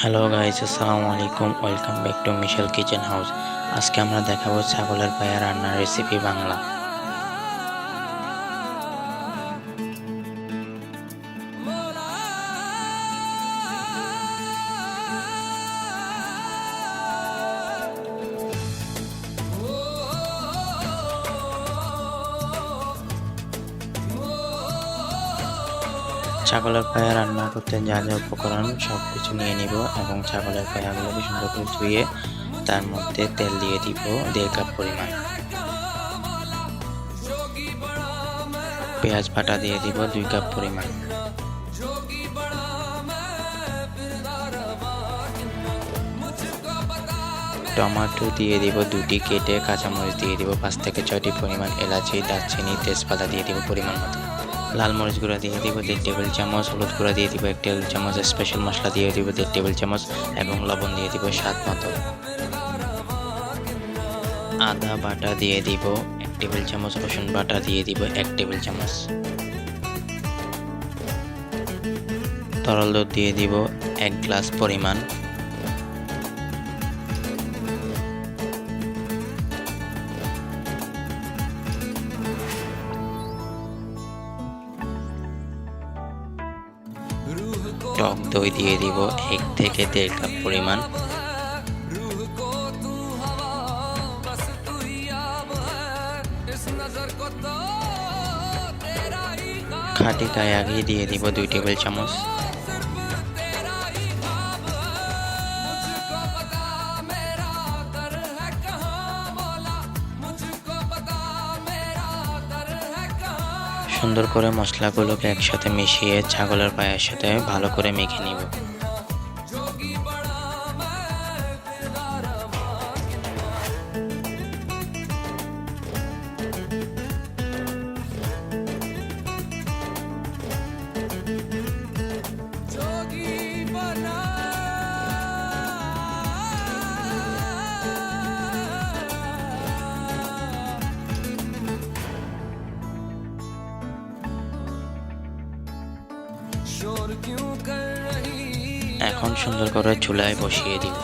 Hello guys, আসসালামু আলাইকুম। Welcome back to Michelle Kitchen House. আজকে আমরা দেখাবো ছাগলের পায়া রান্নার রেসিপি বাংলা। ছাগলের পায়া রান্না করতে যা যা উপকরণ সব কিছু নিয়ে নিব এবং ছাগলের পায়াগুলোকে সুন্দর করে ধুয়ে তার মধ্যে তেল দিয়ে দিব 1.5 কাপ পরিমাণ। পেঁয়াজ বাটা দিয়ে দিব 2 কাপ পরিমাণ। টমেটো দিয়ে দিব 2টি কেটে, কাঁচামরিচ দিয়ে দিব 5 থেকে 6টি পরিমাণ, এলাচি, দারচিনি, তেজপাতা দিয়ে দিব পরিমাণ মতো। লাল মরিচ গুঁড়া দিয়ে দিব 1.5 টেবিল চামচ, হলুদ গুঁড়া দিয়ে দিব 1 টেবিল চামচ, স্পেশাল মশলা দিয়ে দিব 1.5 টেবিল চামচ এবং লবণ দিয়ে দিব স্বাদ মতো। আদা বাটা দিয়ে দিব 1 টেবিল চামচ, রসুন বাটা দিয়ে দিব 1 টেবিল চামচ। তরল দুধ দিয়ে দিব 1 গ্লাস পরিমাণ। টক দই দিয়ে দিব 1 থেকে 1.5 কাপ পরিমাণ। খাঁটি কায়া ঘি দিয়ে দিব 2 টেবিল চামচ। সুন্দর করে মশলাগুলোকে একসাথে মিশিয়ে ছাগলের পায়ের সাথে ভালো করে মেখে নিব। এখন সুন্দর করে চুলায় বসিয়ে দিব।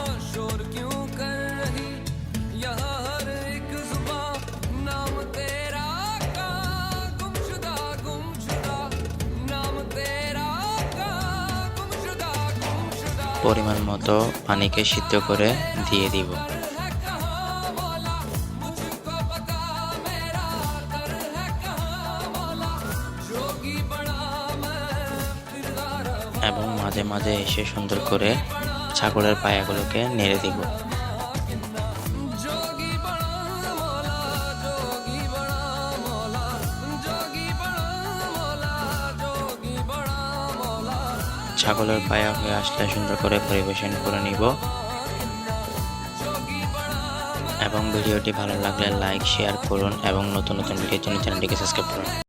পরিমাণ মতো পানিকে সিদ্ধ করে দিয়ে দিব। এবং মাঝে মাঝে এসে সুন্দর করে ছাগলের পায়াগুলোকে নেড়ে দিব। ছাগলের পায়া হয়ে আসলে সুন্দর করে পরিবেশন করে নিব। এবং ভিডিওটি ভালো লাগলে লাইক শেয়ার করুন এবং নতুন নতুন ভিডিওর জন্য চ্যানেলটিকে সাবস্ক্রাইব করুন।